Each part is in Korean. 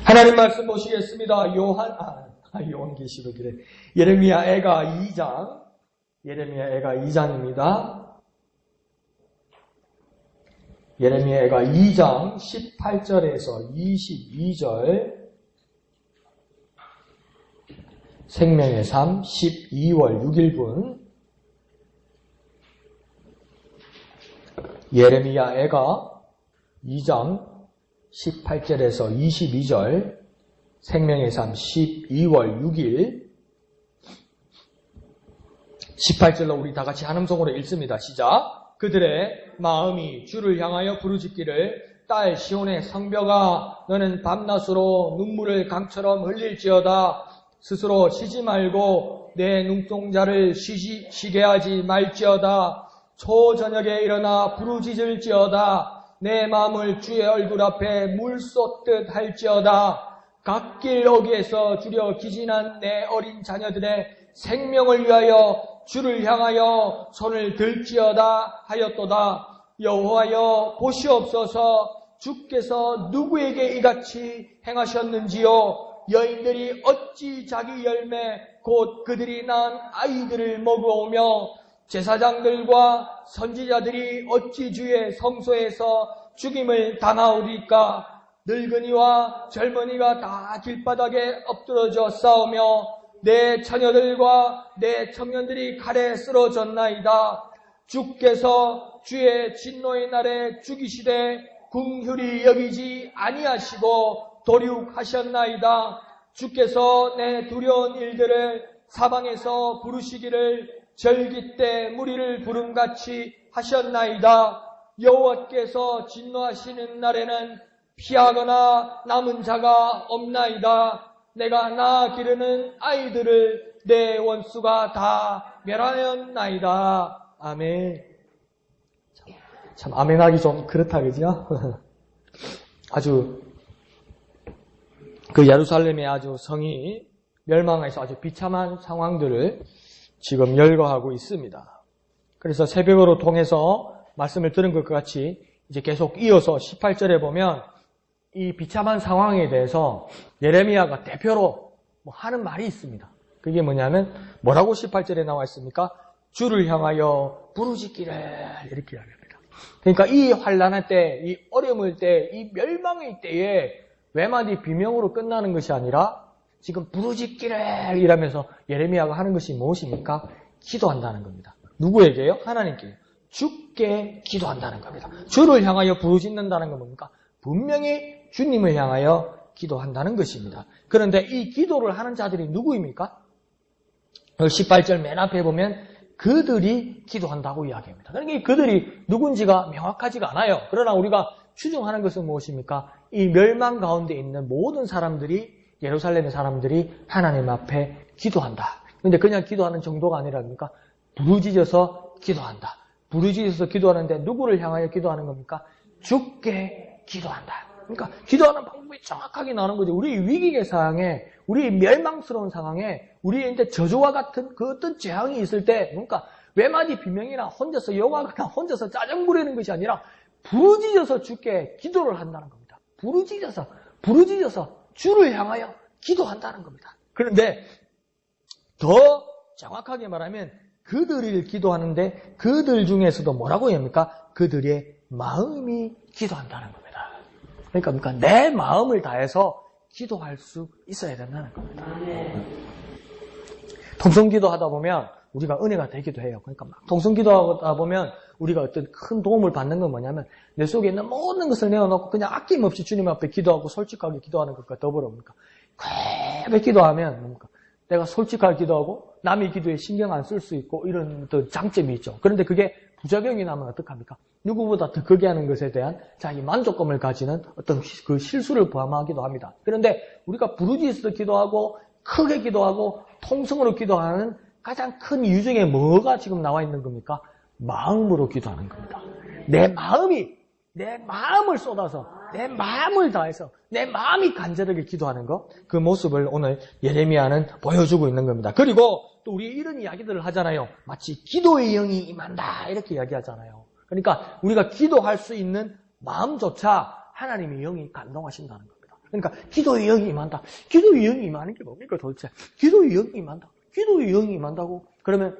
하나님 말씀 보시겠습니다. 요한계시록이래. 예레미야 애가 2장. 예레미야 애가 2장입니다. 예레미야 애가 2장 18절에서 22절. 생명의 삶 12월 6일분. 예레미야 애가 2장 18절에서 22절, 생명의 삶 12월 6일. 18절로 우리 다 같이 한음성으로 읽습니다. 시작. 그들의 마음이 주를 향하여 부르짖기를 딸 시온의 성벽아 너는 밤낮으로 눈물을 강처럼 흘릴지어다. 스스로 쉬지 말고 내 눈동자를 쉬게 하지 말지어다. 초저녁에 일어나 부르짖을지어다. 내 마음을 주의 얼굴 앞에 물 쏟듯 할지어다. 갓길 어귀에서 주려 기진한 내 어린 자녀들의 생명을 위하여 주를 향하여 손을 들지어다 하였도다. 여호와여 보시옵소서. 주께서 누구에게 이같이 행하셨는지요. 여인들이 어찌 자기 열매 곧 그들이 낳은 아이들을 먹어오며 제사장들과 선지자들이 어찌 주의 성소에서 죽임을 당하오리까. 늙은이와 젊은이가 다 길바닥에 엎드러져 싸우며 내 자녀들과 내 청년들이 칼에 쓰러졌나이다. 주께서 주의 진노의 날에 죽이시되 긍휼히 여기지 아니하시고 도륙하셨나이다. 주께서 내 두려운 일들을 사방에서 부르시기를 절기 때 무리를 부름같이 하셨나이다. 여호와께서 진노하시는 날에는 피하거나 남은 자가 없나이다. 내가 낳아 기르는 아이들을 내 원수가 다 멸하였나이다. 아멘. 참 아멘하기 좀 그렇다 그죠? 아주 그 예루살렘의 아주 성이 멸망해서 아주 비참한 상황들을 지금 열거하고 있습니다. 그래서 새벽으로 통해서 말씀을 들은 것과 같이 이제 계속 이어서 18절에 보면 이 비참한 상황에 대해서 예레미야가 대표로 하는 말이 있습니다. 그게 뭐냐면 뭐라고 18절에 나와 있습니까? 주를 향하여 부르짖기를 이렇게 이야기합니다. 그러니까 이 환난의 때, 이 어려움의 때, 이 멸망의 때에 외마디 비명으로 끝나는 것이 아니라 지금 부르짖기를 이라면서 예레미야가 하는 것이 무엇입니까? 기도한다는 겁니다. 누구에게요? 하나님께요. 주께 기도한다는 겁니다. 주를 향하여 부르짖는다는 건 뭡니까? 분명히 주님을 향하여 기도한다는 것입니다. 그런데 이 기도를 하는 자들이 누구입니까? 18절 맨 앞에 보면 그들이 기도한다고 이야기합니다. 그러니까 그들이 누군지가 명확하지가 않아요. 그러나 우리가 추정하는 것은 무엇입니까? 이 멸망 가운데 있는 모든 사람들이, 예루살렘의 사람들이 하나님 앞에 기도한다. 그런데 그냥 기도하는 정도가 아니랍니까? 부르짖어서 기도한다. 부르짖어서 기도하는데 누구를 향하여 기도하는 겁니까? 주께 기도한다. 그러니까 기도하는 방법이 정확하게 나오는 거죠. 우리 위기의 상황에, 우리 멸망스러운 상황에, 우리의 이제 저주와 같은 그 어떤 재앙이 있을 때, 그러니까 외마디 비명이나 혼자서 욕하거나 혼자서 짜증 부리는 것이 아니라 부르짖어서 주께 기도를 한다는 겁니다. 부르짖어서 주를 향하여 기도한다는 겁니다. 그런데 더 정확하게 말하면 그들을 기도하는데 그들 중에서도 뭐라고 합니까? 그들의 마음이 기도한다는 겁니다. 그러니까 내 마음을 다해서 기도할 수 있어야 된다는 겁니다. 통성기도 하다 보면 우리가 은혜가 되기도 해요. 그러니까 막 통성기도 하다 보면 우리가 어떤 큰 도움을 받는 건 뭐냐면 내 속에 있는 모든 것을 내어놓고 그냥 아낌없이 주님 앞에 기도하고 솔직하게 기도하는 것과 더불어 뭡니까? 쾌배 기도하면 뭡니까? 내가 솔직하게 기도하고 남의 기도에 신경 안 쓸 수 있고 이런 어떤 장점이 있죠. 그런데 그게 부작용이 나면 어떡합니까? 누구보다 더 크게 하는 것에 대한 자기 만족감을 가지는 어떤 그 실수를 포함하기도 합니다. 그런데 우리가 부르짖어서 기도하고 크게 기도하고 통성으로 기도하는 가장 큰 이유 중에 뭐가 지금 나와 있는 겁니까? 마음으로 기도하는 겁니다. 내 마음을 쏟아서 내 마음을 다해서 내 마음이 간절하게 기도하는 것, 그 모습을 오늘 예레미야는 보여주고 있는 겁니다. 그리고 또 우리 이런 이야기들을 하잖아요. 마치 기도의 영이 임한다 이렇게 이야기하잖아요. 그러니까 우리가 기도할 수 있는 마음조차 하나님의 영이 감동하신다는 겁니다. 그러니까 기도의 영이 임한다. 기도의 영이 임하는 게 뭡니까 도대체? 기도의 영이 임한다. 기도의 영이 임한다고? 그러면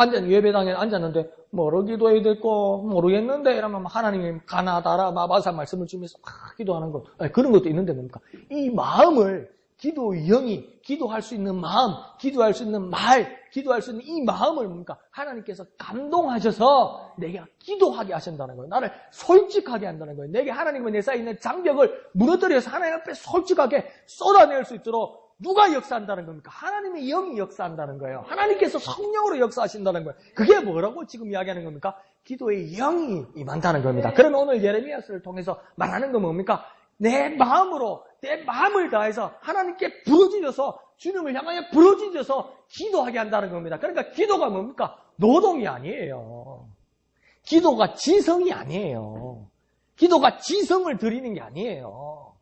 예배당에 앉았는데 뭐로 기도해야 될거 모르겠는데 이러면 하나님이 가나다라 마바사 말씀을 주면서 막 기도하는 것. 그런 것도 있는데 뭡니까? 이 마음을 기도의 영이 기도할 수 있는 마음, 기도할 수 있는 말, 기도할 수 있는 이 마음을 뭡니까? 하나님께서 감동하셔서 내가 기도하게 하신다는 거예요. 나를 솔직하게 한다는 거예요. 내게 하나님은 내 쌓여 있는 장벽을 무너뜨려서 하나님 앞에 솔직하게 쏟아낼 수 있도록 누가 역사한다는 겁니까? 하나님의 영이 역사한다는 거예요. 하나님께서 성령으로 역사하신다는 거예요. 그게 뭐라고 지금 이야기하는 겁니까? 기도의 영이 임한다는 겁니다. 그러면 오늘 예레미야서를 통해서 말하는 건 뭡니까? 내 마음으로, 내 마음을 다해서 하나님께 부르짖어서 주님을 향하여 부르짖어서 기도하게 한다는 겁니다. 그러니까 기도가 뭡니까? 노동이 아니에요. 기도가 지성이 아니에요. 기도가 지성을 드리는 게 아니에요.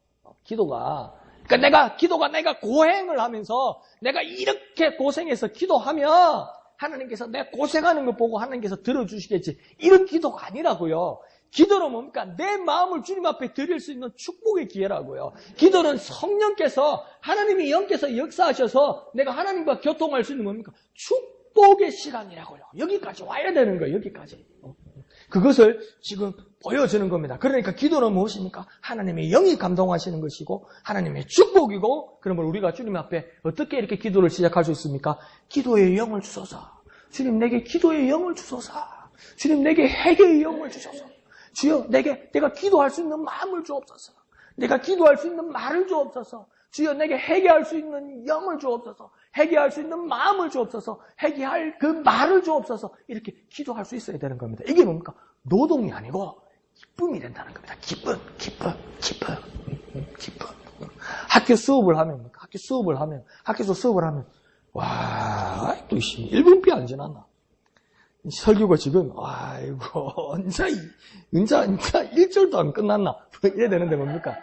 기도가 내가 고행을 하면서 내가 이렇게 고생해서 기도하면 하나님께서 내가 고생하는 거 보고 하나님께서 들어주시겠지. 이런 기도가 아니라고요. 기도는 뭡니까? 내 마음을 주님 앞에 드릴 수 있는 축복의 기회라고요. 기도는 성령께서 하나님의 영께서 역사하셔서 내가 하나님과 교통할 수 있는 뭡니까? 축복의 시간이라고요. 여기까지 와야 되는 거예요. 여기까지. 그것을 지금 보여주는 겁니다. 그러니까 기도는 무엇입니까? 하나님의 영이 감동하시는 것이고 하나님의 축복이고, 그러면 우리가 주님 앞에 어떻게 이렇게 기도를 시작할 수 있습니까? 기도의 영을 주소서. 주님 내게 기도의 영을 주소서. 주님 내게 회개의 영을 주소서. 주여 내가 기도할 수 있는 마음을 주옵소서. 내가 기도할 수 있는 말을 주옵소서. 주여 내게 회개할 수 있는 영을 주옵소서. 회개할 수 있는 마음을 주옵소서. 회개할 그 말을 주옵소서. 이렇게 기도할 수 있어야 되는 겁니다. 이게 뭡니까? 노동이 아니고 기쁨이 된다는 겁니다. 기쁨. 학교에서 수업을 하면 와, 또 1분비 안 지났나? 설교가 지금 아이고 언제 1절도 안 끝났나? 이래야 되는데 뭡니까?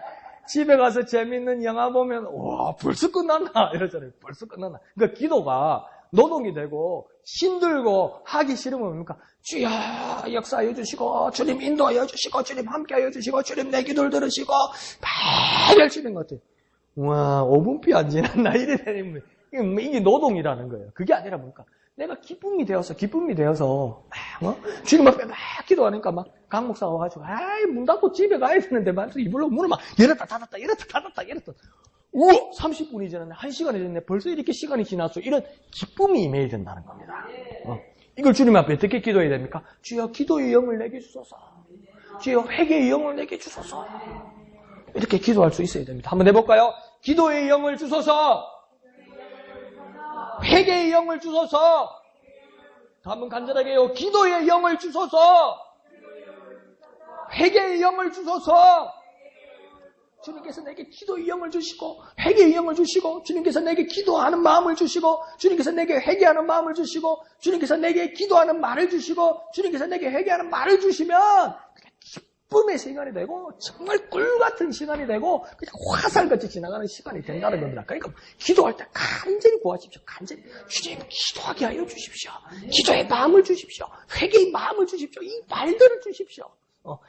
집에 가서 재밌는 영화 보면 와 벌써 끝났나? 이러잖아요. 벌써 끝났나? 그러니까 기도가 노동이 되고 힘들고 하기 싫으면 뭡니까? 주여 역사하여 주시고 주님 인도하여 주시고 주님 함께하여 주시고 주님 내 기도를 들으시고 막 열심히 것 같아요. 와 5분비 안 지났나? 이래 되면 이게 노동이라는 거예요. 그게 아니라 뭡니까? 내가 기쁨이 되어서 주님 앞에 막 기도하니까 막 강 목사가 와가지고 문 닫고 집에 가야 되는데 말씀 이불로 문을 막 열었다 닫았다 우와 30분이 지났네, 1시간이 지났네, 벌써 이렇게 시간이 지났어. 이런 기쁨이 임해야 된다는 겁니다. 이걸 주님 앞에 어떻게 기도해야 됩니까? 주여 기도의 영을 내게 주소서. 주여 회개의 영을 내게 주소서. 이렇게 기도할 수 있어야 됩니다. 한번 해볼까요? 기도의 영을 주소서. 회개의 영을 주소서. 한번 간절하게 해요. 기도의 영을 주소서. 회개의 영을 주소서. 주님께서 내게 기도의 영을 주시고 회개의 영을 주시고 주님께서 내게 기도하는 마음을 주시고 주님께서 내게 회개하는 마음을 주시고 주님께서 내게 기도하는 말을 주시고 주님께서 내게 회개하는 말을 주시면 기쁨의 시간이 되고 정말 꿀같은 시간이 되고 그냥 화살같이 지나가는 시간이 된다는 겁니다. 그러니까 기도할 때 간절히 구하십시오. 간절히 주님 기도하게 하여 주십시오. 기도의 마음을 주십시오. 회개의 마음을 주십시오. 이 말들을 주십시오.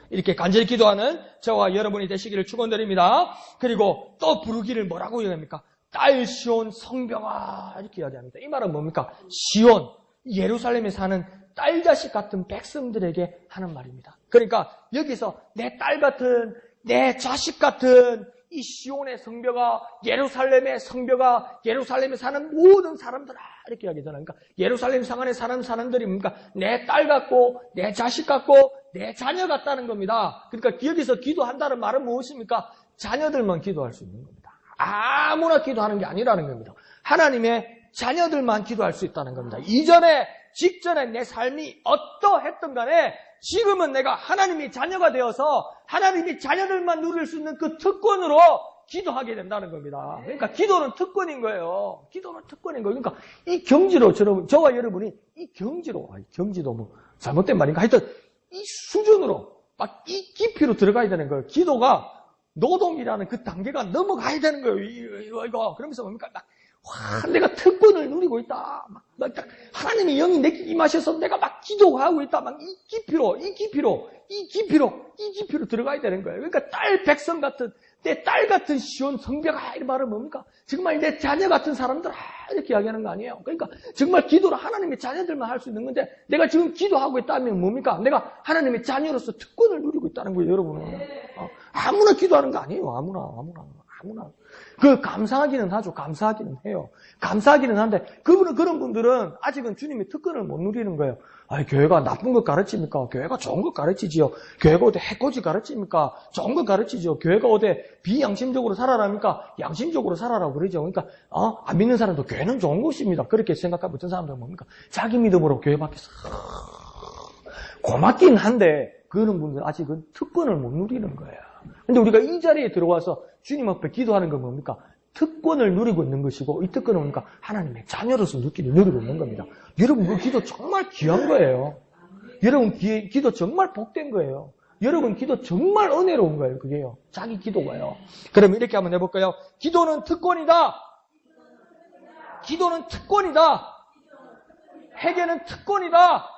이렇게 간절히 기도하는 저와 여러분이 되시기를 축원드립니다. 그리고 또 부르기를 뭐라고 이야기합니까? 딸 시온 성벽아 이렇게 이야기합니다. 이 말은 뭡니까? 시온, 예루살렘에 사는 딸 자식 같은 백성들에게 하는 말입니다. 그러니까 여기서 내 딸 같은, 내 자식 같은 이 시온의 성벽아, 예루살렘의 성벽아, 예루살렘에 사는 모든 사람들아 이렇게 이야기하잖아요. 그러니까 예루살렘 상안에 사는 사람들이 뭡니까? 내 딸 같고 내 자식 같고 내 자녀 같다는 겁니다. 그러니까 여기서 기도한다는 말은 무엇입니까? 자녀들만 기도할 수 있는 겁니다. 아무나 기도하는 게 아니라는 겁니다. 하나님의 자녀들만 기도할 수 있다는 겁니다. 직전에 내 삶이 어떠했든 간에 지금은 내가 하나님의 자녀가 되어서 하나님의 자녀들만 누릴 수 있는 그 특권으로 기도하게 된다는 겁니다. 그러니까 기도는 특권인 거예요. 기도는 특권인 거예요. 그러니까 이 경지로 저와 여러분이 이 경지도 뭐 잘못된 말인가? 하여튼 이 수준으로 막 이 깊이로 들어가야 되는 거예요. 기도가 노동이라는 그 단계가 넘어가야 되는 거예요. 이거 그러면서 뭡니까? 내가 특권을 누리고 있다. 막 하나님의 영이 내게 임하셔서 내가 막 기도하고 있다. 막 이 깊이로 들어가야 되는 거예요. 그러니까 딸 백성 같은 내 딸 같은 시온 성벽아, 이 말은 뭡니까? 정말 내 자녀 같은 사람들아, 이렇게 이야기하는 거 아니에요. 그러니까 정말 기도를 하나님의 자녀들만 할 수 있는 건데, 내가 지금 기도하고 있다면 뭡니까? 내가 하나님의 자녀로서 특권을 누리고 있다는 거예요, 여러분은. 아무나 기도하는 거 아니에요. 아무나. 감사하기는 하죠. 감사하기는 해요. 감사하기는 한데, 그런 분들은 아직은 주님의 특권을 못 누리는 거예요. 아니, 교회가 나쁜 것 가르칩니까? 교회가 좋은 것 가르치지요. 교회가 어디 해코지 가르칩니까? 좋은 것 가르치죠. 교회가 어디 비양심적으로 살아라니까? 양심적으로 살아라고 그러죠. 그러니까, 안 믿는 사람도 교회는 좋은 곳입니다. 그렇게 생각하고 어떤 사람들은 뭡니까? 자기 믿음으로 교회 밖에서. 고맙긴 한데, 그런 분들은 아직은 특권을 못 누리는 거예요. 근데 우리가 이 자리에 들어와서 주님 앞에 기도하는 건 뭡니까? 특권을 누리고 있는 것이고, 이 특권은 뭡니까? 하나님의 자녀로서 누리고 있는 겁니다. 여러분, 그 기도 정말 귀한 거예요. 여러분, 기도 정말 복된 거예요. 여러분, 기도 정말 은혜로운 거예요, 그게요. 자기 기도가요. 그러면 이렇게 한번 해볼까요? 기도는 특권이다. 기도는 특권이다. 회개는 특권이다.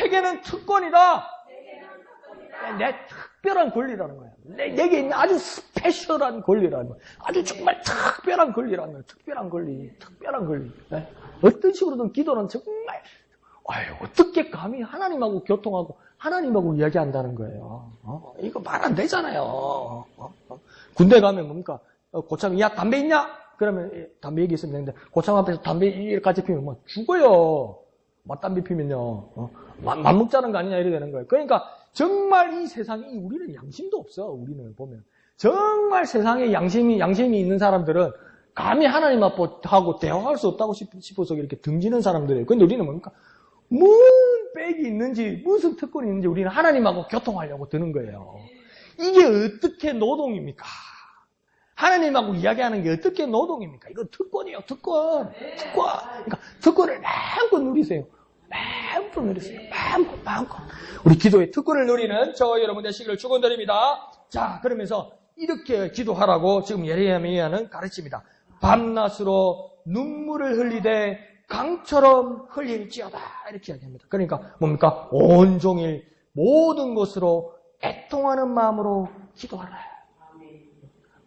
회개는 특권이다. 내 특별한 권리라는 거예요. 내게 있는 아주 스페셜한 권리라는 거예요. 아주 정말 특별한 권리라는 거예요. 특별한 권리. 네? 어떤 식으로든 기도는 정말, 어떻게 감히 하나님하고 교통하고 하나님하고 이야기한다는 거예요. 이거 말 안 되잖아요. 군대 가면 뭡니까? 고참, 야, 담배 있냐? 그러면 담배 얘기 있으면 되는데, 고참 앞에서 담배까지 피우면 뭐 죽어요. 맞담배 피면요. 맞먹자는 거 아니냐 이래 되는 거예요. 그러니까 정말 이 세상에 우리는 양심도 없어. 우리는 보면 정말 세상에 양심이 있는 사람들은 감히 하나님 앞하고 대화할 수 없다고 싶어서 이렇게 등지는 사람들이에요. 그런데 우리는 뭡니까? 뭔 백이 있는지 무슨 특권이 있는지 우리는 하나님하고 교통하려고 드는 거예요. 이게 어떻게 노동입니까? 하나님하고 이야기하는 게 어떻게 노동입니까? 이건 특권이에요. 특권. 그러니까 특권을 마음껏 누리세요. 마음껏 누리세요. 마음껏. 우리 기도의 특권을 누리는 저와 여러분 되시기를 축원드립니다. 자, 그러면서 이렇게 기도하라고 지금 예레미야는 가르칩니다. 밤낮으로 눈물을 흘리되 강처럼 흘릴지어다. 이렇게 이야기합니다. 그러니까 뭡니까? 온종일 모든 것으로 애통하는 마음으로 기도하라.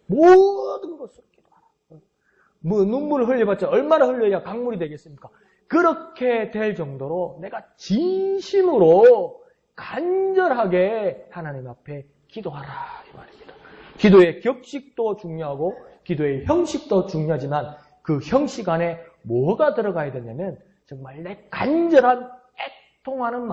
모든 것으로 기도하라. 눈물을 흘려봤자 얼마나 흘려야 강물이 되겠습니까? 그렇게 될 정도로 내가 진심으로 간절하게 하나님 앞에 기도하라 이 말입니다. 기도의 격식도 중요하고 기도의 형식도 중요하지만 그 형식 안에 뭐가 들어가야 되냐면 정말 내 간절한 애통하는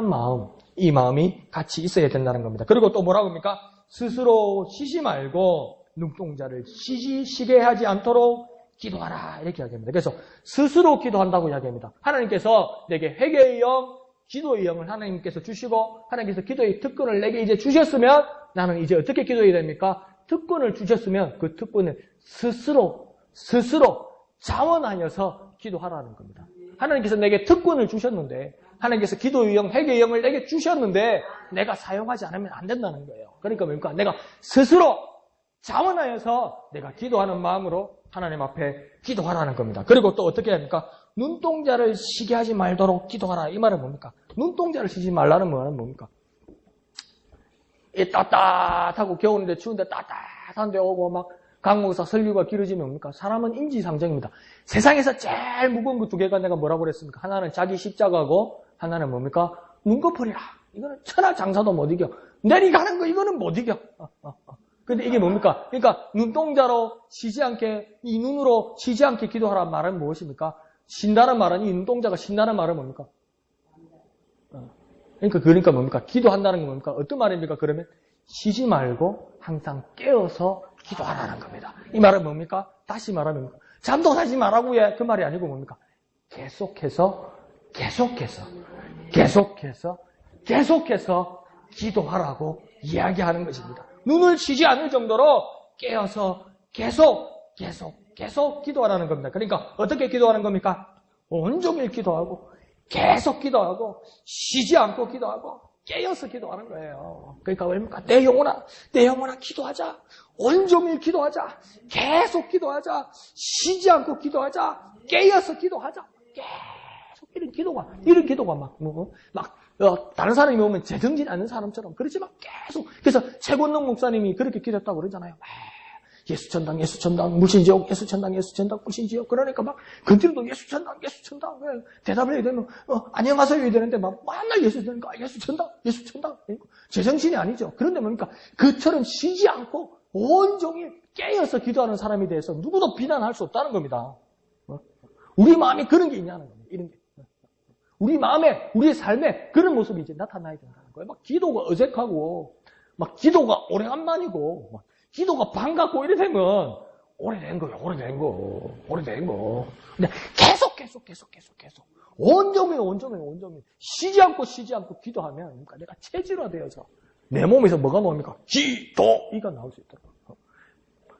마음, 이 마음이 같이 있어야 된다는 겁니다. 그리고 또 뭐라고 합니까? 스스로 쉬지 말고 눈동자를 쉬게 하지 않도록 기도하라 이렇게 이야기합니다. 그래서 스스로 기도한다고 이야기합니다. 하나님께서 내게 회개의 영, 기도의 영을 하나님께서 주시고 하나님께서 기도의 특권을 내게 이제 주셨으면 나는 이제 어떻게 기도해야 됩니까? 특권을 주셨으면 그 특권을 스스로 자원하여서 기도하라는 겁니다. 하나님께서 내게 특권을 주셨는데 하나님께서 기도의 영, 회개의 영을 내게 주셨는데 내가 사용하지 않으면 안 된다는 거예요. 그러니까 뭡니까? 내가 스스로 자원하여서 내가 기도하는 마음으로 하나님 앞에 기도하라는 겁니다. 그리고 또 어떻게 합니까? 눈동자를 쉬게 하지 말도록 기도하라. 이 말은 뭡니까? 눈동자를 쉬지 말라는 말은 뭡니까? 이 따뜻하고 겨울인데 추운데 따뜻한 데 오고 막 강목사 설교가 길어지면 뭡니까? 사람은 인지상정입니다. 세상에서 제일 무거운 거 두 개가 내가 뭐라고 그랬습니까? 하나는 자기 십자가고 하나는 뭡니까? 눈꺼풀이라. 이거는 천하장사도 못 이겨. 내리가는 거 이거는 못 이겨. 근데 이게 뭡니까? 그러니까 눈동자로 쉬지 않게, 이 눈으로 쉬지 않게 기도하라는 말은 무엇입니까? 쉰다는 말은, 이 눈동자가 쉰다는 말은 뭡니까? 그러니까 뭡니까? 기도한다는 건 뭡니까? 어떤 말입니까? 그러면 쉬지 말고 항상 깨어서 기도하라는 겁니다. 이 말은 뭡니까? 다시 말하면 잠도 자지 말라고 해. 그 말이 아니고 뭡니까? 계속해서 기도하라고 이야기하는 것입니다. 눈을 쉬지 않을 정도로 깨어서 계속 기도하라는 겁니다. 그러니까 어떻게 기도하는 겁니까? 온종일 기도하고 계속 기도하고 쉬지 않고 기도하고 깨어서 기도하는 거예요. 그러니까 뭡니까? 내 영혼아 기도하자. 온종일 기도하자. 계속 기도하자. 쉬지 않고 기도하자. 깨어서 기도하자. 계속 이런 기도가 막 다른 사람이 오면 제정신이 않는 사람처럼 그렇지만 계속 그래서 최권능 목사님이 그렇게 기도했다고 그러잖아요. 예수 천당, 예수 천당, 물신지옥, 예수 천당, 예수 천당, 물신지옥. 그러니까 막 근처도 예수 천당, 예수 천당. 대답을 해야 되면 안녕하세요 해야 되는데 막 맨날 예수 천당, 예수 천당, 예수 천당. 제정신이 아니죠. 그런데 뭡니까? 그처럼 쉬지 않고 온종일 깨어서 기도하는 사람에 대해서 누구도 비난할 수 없다는 겁니다. 우리 마음에 그런 게 있냐는 겁니다. 이런 게. 우리 마음에, 우리의 삶에 그런 모습이 이제 나타나야 된다는 거예요. 막 기도가 어색하고, 막 기도가 오래간만이고, 막 기도가 반갑고 이래 되면 오래된 거예요. 오래된 거. 근데 계속 온종일 쉬지 않고 기도하면 그러니까 내가 체질화되어서 내 몸에서 뭐가 뭡니까? 기도 이가 나올 수 있도록.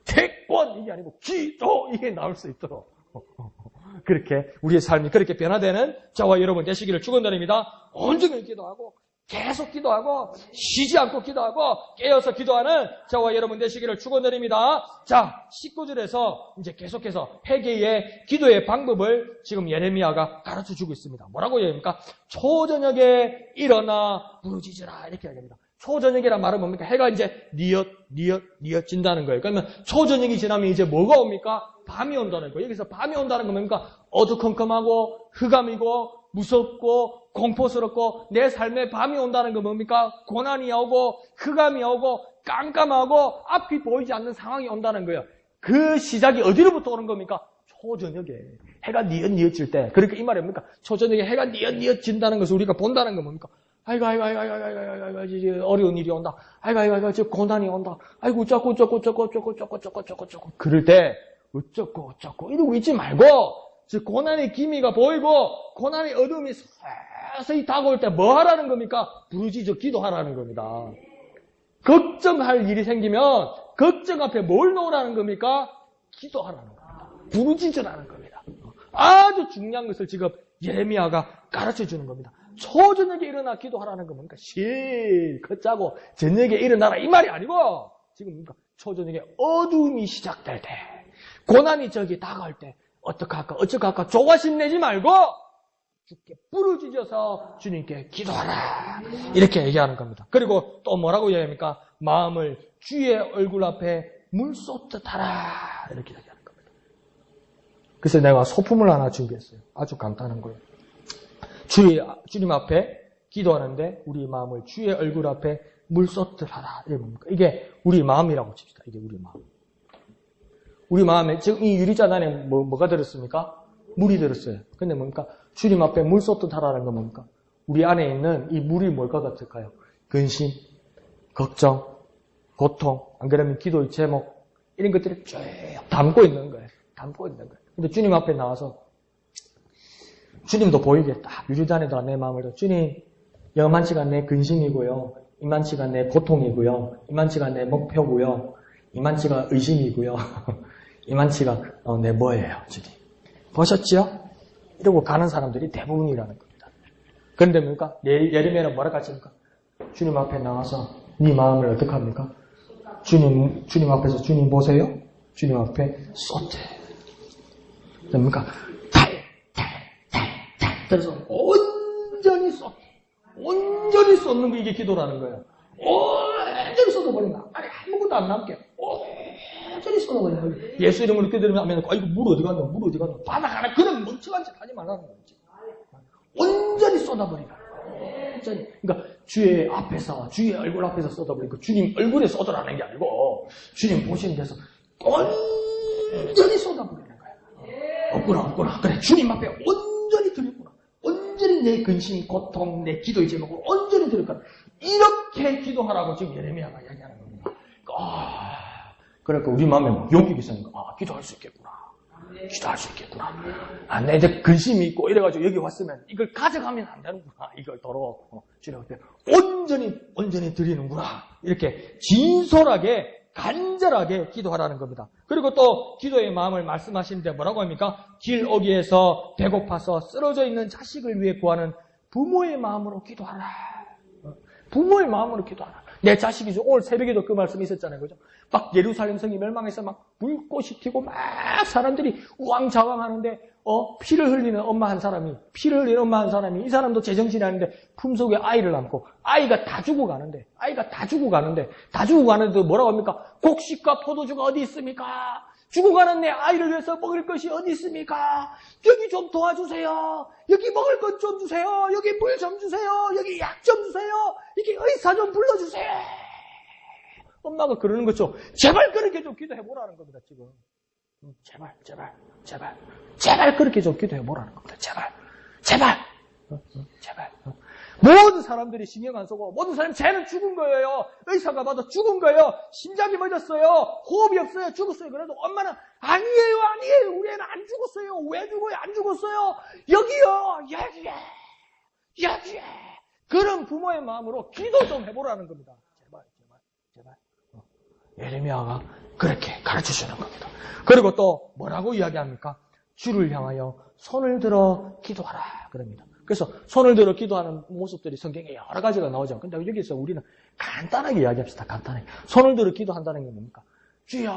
태권 이게 아니고 기도 이게 나올 수 있도록. 그렇게 우리의 삶이 그렇게 변화되는 저와 여러분 되시기를 축원드립니다. 온종일 기도하고 계속 기도하고 쉬지 않고 기도하고 깨어서 기도하는 저와 여러분 되시기를 축원드립니다. 자, 19절에서 이제 계속해서 회개의 기도의 방법을 지금 예레미야가 가르쳐주고 있습니다. 뭐라고 얘기합니까? 초저녁에 일어나 부르짖으라 이렇게 얘기합니다. 초저녁이란 말은 뭡니까? 해가 이제 뉘어진다는 거예요. 그러면 초저녁이 지나면 이제 뭐가 옵니까? 밤이 온다는 거예요. 여기서 밤이 온다는 건 뭡니까? 어두컴컴하고 흑암이고 무섭고 공포스럽고 내 삶에 밤이 온다는 건 뭡니까? 고난이 오고 흑암이 오고 깜깜하고 앞이 보이지 않는 상황이 온다는 거예요. 그 시작이 어디로부터 오는 겁니까? 초저녁에 해가 뉘어질 때. 그러니까 이 말이 뭡니까? 초저녁에 해가 뉘어진다는 것을 우리가 본다는 건 뭡니까? 아이고, 이제 어려운 일이 온다. 아이고, 저 고난이 온다. 아이고, 어쩌고. 그럴 때, 어쩌고, 이러고 있지 말고, 저 고난의 기미가 보이고, 고난의 어둠이 서서히 다가올 때 뭐 하라는 겁니까? 부르짖어 기도하라는 겁니다. 걱정할 일이 생기면, 걱정 앞에 뭘 놓으라는 겁니까? 기도하라는 겁니다. 부르짖으라는 겁니다. 아주 중요한 것을 지금 예레미야가 가르쳐 주는 겁니다. 초저녁에 일어나 기도하라는 건 뭡니까? 실컷 자고 저녁에 일어나라 이 말이 아니고 지금 뭡니까? 초저녁에 어둠이 시작될 때 고난이 저기 다가올 때 어떡할까 조바심 내지 말고 주께 부르짖어서 주님께 기도하라 이렇게 얘기하는 겁니다. 그리고 또 뭐라고 얘기합니까? 마음을 주의 얼굴 앞에 물 쏟듯 하라 이렇게 얘기하는 겁니다. 그래서 내가 소품을 하나 준비했어요. 아주 간단한 거예요. 주님 앞에 기도하는데 우리 마음을 주의 얼굴 앞에 물 쏟듯 하라. 이게 뭡니까? 이게 우리 마음이라고 칩시다. 이게 우리 마음. 우리 마음에 지금 이 유리잔 안에 뭐가 들었습니까? 물이 들었어요. 근데 뭡니까? 주님 앞에 물 쏟듯 하라는 건 뭡니까? 우리 안에 있는 이 물이 뭘까 같을까요? 근심, 걱정, 고통, 안 그러면 기도의 제목 이런 것들을 쭉 담고 있는 거예요. 근데 주님 앞에 나와서 주님도 보이겠다. 유리잔에다 내 마음을 더. 주님, 여만치가 내 근심이고요. 이만치가 내 고통이고요. 이만치가 내 목표고요. 이만치가 의심이고요. 이만치가 내 뭐예요, 주님. 보셨죠? 이러고 가는 사람들이 대부분이라는 겁니다. 그런데 뭡니까? 예레미야는 뭐라 하십니까? 주님 앞에 나와서 네 마음을 어떻게 합니까? 주님 앞에서 주님 보세요. 주님 앞에 쏟대. 뭡니까? 그래서 온전히 쏟는 게 이게 기도라는 거예요. 온전히 쏟아버린다. 아니 아무것도 안 남게 온전히 쏟아버린다. 예수 이름으로 기도하면 아이고 물 어디 갔노? 바닥 하나 그런 멍청한 짓 하지 말라는 거지. 온전히 쏟아버리라. 온전히. 그러니까 주의 앞에서 주의 얼굴 앞에서 쏟아버리고 주님 얼굴에 쏟으라는 게 아니고 주님 보시는 데서 온전히 쏟아버리는 거예요. 없구나. 그래 주님 앞에 온전히 드리구나. 온전히 내 근심, 고통, 내 기도의 제목을 온전히 드릴 거다. 이렇게 기도하라고 지금 예레미야가 이야기하는 겁니다. 그러니까 우리 마음에 용기가 있으니까 기도할 수 있겠구나. 내 이제 근심이 있고 이래가지고 여기 왔으면 이걸 가져가면 안 되는구나. 이걸 더러 주님 앞에 온전히 드리는구나. 이렇게 진솔하게 간절하게 기도하라는 겁니다. 그리고 또 기도의 마음을 말씀하시는데 뭐라고 합니까? 길 어귀에서 배고파서 쓰러져 있는 자식을 위해 구하는 부모의 마음으로 기도하라. 내 자식이 오늘 새벽에도 그 말씀이 있었잖아요. 그죠? 막 예루살렘 성이 멸망해서 막 불꽃이 튀고 막 사람들이 우왕좌왕하는데 피를 흘리는 엄마 한 사람이 이 사람도 제정신이 아닌데 품속에 아이를 안고 아이가 다 죽어가는데 뭐라고 합니까? 곡식과 포도주가 어디 있습니까? 죽어가는 내 아이를 위해서 먹을 것이 어디 있습니까? 여기 좀 도와주세요. 여기 먹을 것 좀 주세요. 여기 물 좀 주세요. 여기 약 좀 주세요. 여기 의사 좀 불러주세요. 엄마가 그러는 거죠. 제발 그렇게 좀 기도해보라는 겁니다, 지금. 제발 그렇게 좀 기도해보라는 겁니다. 제발. 모든 사람들이 신경 안 쓰고 모든 사람이 쟤는 죽은 거예요. 의사가 봐도 죽은 거예요. 심장이 멎었어요. 호흡이 없어요. 죽었어요. 그래도 엄마는 아니에요. 우리 애는 안 죽었어요. 왜 죽어요? 안 죽었어요. 여기요. 여기에. 그런 부모의 마음으로 기도 좀 해보라는 겁니다. 제발. 예레미야가 그렇게 가르쳐주는 겁니다. 그리고 또 뭐라고 이야기합니까? 주를 향하여 손을 들어 기도하라 그럽니다. 그래서 손을 들어 기도하는 모습들이 성경에 여러 가지가 나오죠. 근데 여기서 우리는 간단하게 이야기합시다. 간단하게. 손을 들어 기도한다는 게 뭡니까? 주여,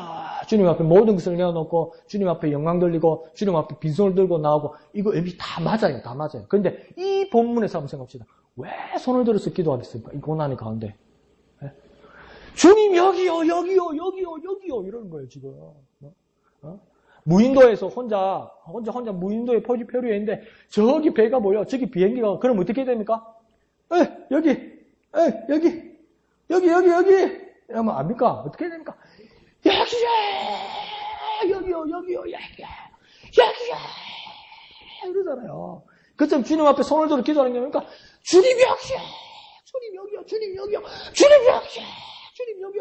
주님 앞에 모든 것을 내어놓고 주님 앞에 영광 돌리고 주님 앞에 빈손을 들고 나오고 이거 의미 다 맞아요. 그런데 이 본문에서 한번 생각합시다. 왜 손을 들어서 기도하겠습니까? 이 고난의 가운데. 네? 주님 여기요 이러는 거예요 지금. 무인도에서 혼자 무인도에 표류해 있는데 저기 배가 보여. 저기 비행기가 그럼 어떻게 됩니까? 여기 이러면 압니까? 어떻게 됩니까? 여기요 이러잖아요. 그처럼 주님 앞에 손을 들어 기도하는 게 뭡니까? 주님 여기요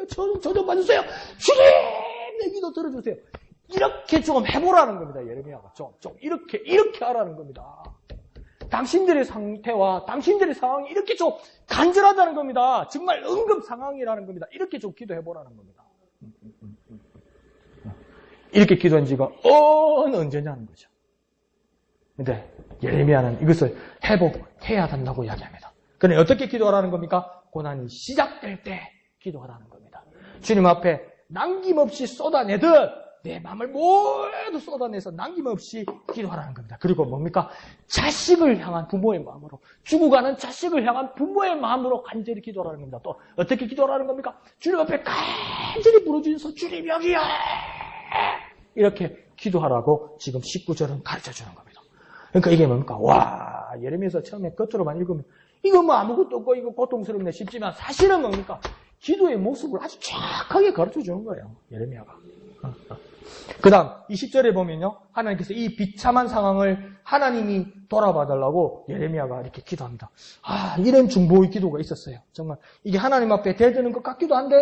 저 좀 봐주세요. 주님 내 기도 들어주세요. 이렇게 조금 해보라는 겁니다. 예레미야가 좀 이렇게 하라는 겁니다. 당신들의 상태와 당신들의 상황이 이렇게 좀 간절하다는 겁니다. 정말 응급 상황이라는 겁니다. 이렇게 좀 기도해보라는 겁니다. 이렇게 기도한 지가 언제냐는 거죠. 근데 예레미야는 이것을 회복해야 된다고 이야기합니다. 그런데 어떻게 기도하라는 겁니까? 고난이 시작될 때 기도하라는 겁니다. 주님 앞에 남김없이 쏟아내듯 내 마음을 모두 쏟아내서 남김없이 기도하라는 겁니다. 그리고 뭡니까? 자식을 향한 부모의 마음으로, 죽어가는 자식을 향한 부모의 마음으로 간절히 기도하라는 겁니다. 또 어떻게 기도하라는 겁니까? 주님 앞에 간절히 부르짖어서 주님 여기요! 이렇게 기도하라고 지금 19절은 가르쳐주는 겁니다. 그러니까 이게 뭡니까? 와, 예레미야서 처음에 겉으로만 읽으면 이거 뭐 아무것도 없고 이거 고통스럽네 싶지만 사실은 뭡니까? 기도의 모습을 아주 정확하게 가르쳐주는 거예요. 예레미야가. 그 다음 20절에 보면요. 하나님께서 이 비참한 상황을 하나님이 돌아봐달라고 예레미야가 이렇게 기도합니다. 이런 중보의 기도가 있었어요. 정말 이게 하나님 앞에 대드는 것 같기도 한데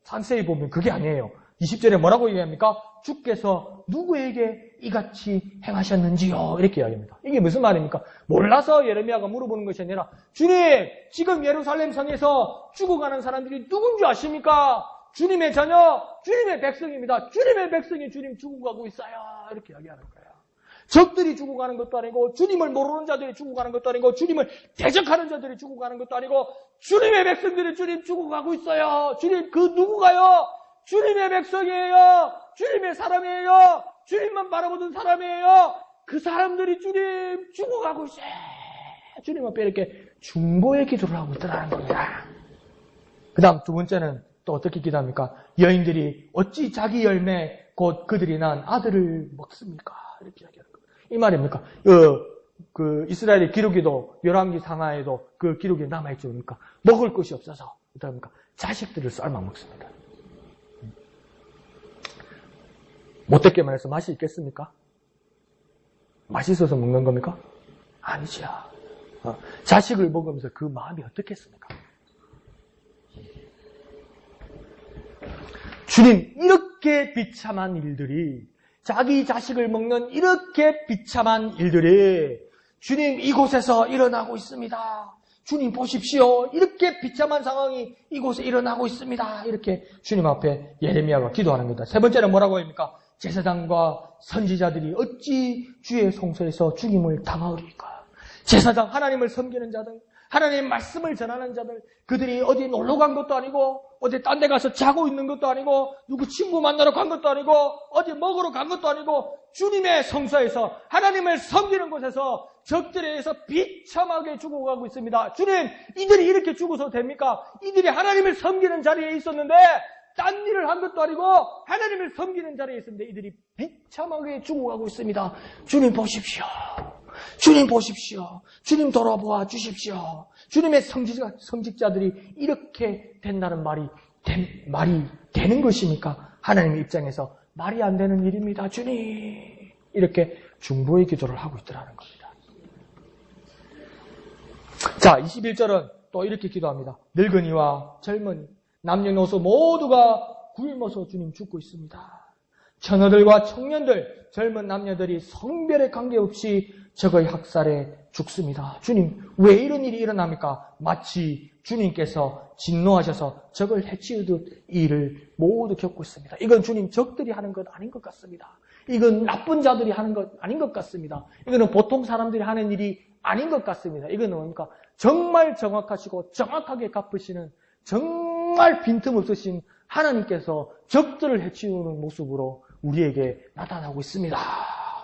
상세히 보면 그게 아니에요. 20절에 뭐라고 얘기합니까? 주께서 누구에게 이같이 행하셨는지요? 이렇게 이야기합니다. 이게 무슨 말입니까? 몰라서 예레미야가 물어보는 것이 아니라 주님, 지금 예루살렘 성에서 죽어가는 사람들이 누군지 아십니까? 주님의 자녀, 주님의 백성입니다. 주님의 백성이 주님 죽어가고 있어요. 이렇게 이야기하는 거예요. 적들이 죽어가는 것도 아니고 주님을 모르는 자들이 죽어가는 것도 아니고 주님을 대적하는 자들이 죽어가는 것도 아니고 주님의 백성들이 주님 죽어가고 있어요. 주님 그 누구가요? 주님의 백성이에요. 주님의 사람이에요. 주님만 바라보던 사람이에요. 그 사람들이 주님 죽어가고 있어요. 주님 앞에 이렇게 중보의 기도를 하고 있더라는 겁니다. 그 다음 두 번째는 또 어떻게 기도합니까? 여인들이 어찌 자기 열매 곧 그들이 낳은 아들을 먹습니까? 이렇게 이야기하는 겁니다. 이 말입니까? 그 이스라엘의 기록에도 열왕기 상하에도 그 기록이 남아있죠. 그러니까 먹을 것이 없어서 어떡합니까? 자식들을 삶아 먹습니다. 못되게 말해서 맛이 있겠습니까? 맛있어서 먹는 겁니까? 아니죠. 자식을 먹으면서 그 마음이 어떻겠습니까? 주님, 이렇게 비참한 일들이, 자기 자식을 먹는 이렇게 비참한 일들이 주님 이곳에서 일어나고 있습니다. 주님 보십시오. 이렇게 비참한 상황이 이곳에 일어나고 있습니다. 이렇게 주님 앞에 예레미야가 기도하는 겁니다. 세 번째는 뭐라고 합니까? 제사장과 선지자들이 어찌 주의 성소에서 죽임을 당하리까? 제사장, 하나님을 섬기는 자들, 하나님의 말씀을 전하는 자들, 그들이 어디 놀러 간 것도 아니고 어디 딴 데 가서 자고 있는 것도 아니고 누구 친구 만나러 간 것도 아니고 어디 먹으러 간 것도 아니고 주님의 성소에서 하나님을 섬기는 곳에서 적들에 의해서 비참하게 죽어가고 있습니다. 주님, 이들이 이렇게 죽어서 됩니까? 이들이 하나님을 섬기는 자리에 있었는데 딴 일을 한 것도 아니고 하나님을 섬기는 자리에 있었는데 이들이 비참하게 죽어가고 있습니다. 주님 보십시오. 주님 보십시오. 주님 돌아보아 주십시오. 주님의 성직자들이 이렇게 된다는 말이 되는 것입니까? 하나님의 입장에서 말이 안 되는 일입니다. 주님. 이렇게 중보의 기도를 하고 있더라는 겁니다. 자, 21절은 또 이렇게 기도합니다. 늙은이와 젊은이, 남녀노소 모두가 굶어서 주님 죽고 있습니다. 처녀들과 청년들, 젊은 남녀들이 성별에 관계없이 적의 학살에 죽습니다. 주님, 왜 이런 일이 일어납니까? 마치 주님께서 진노하셔서 적을 해치우듯 이 일을 모두 겪고 있습니다. 이건 주님 적들이 하는 것 아닌 것 같습니다. 이건 나쁜 자들이 하는 것 아닌 것 같습니다. 이거는 보통 사람들이 하는 일이 아닌 것 같습니다. 이거는 뭡니까? 정말 정확하시고 정확하게 갚으시는 정말 빈틈없으신 하나님께서 적들을 해치우는 모습으로 우리에게 나타나고 있습니다.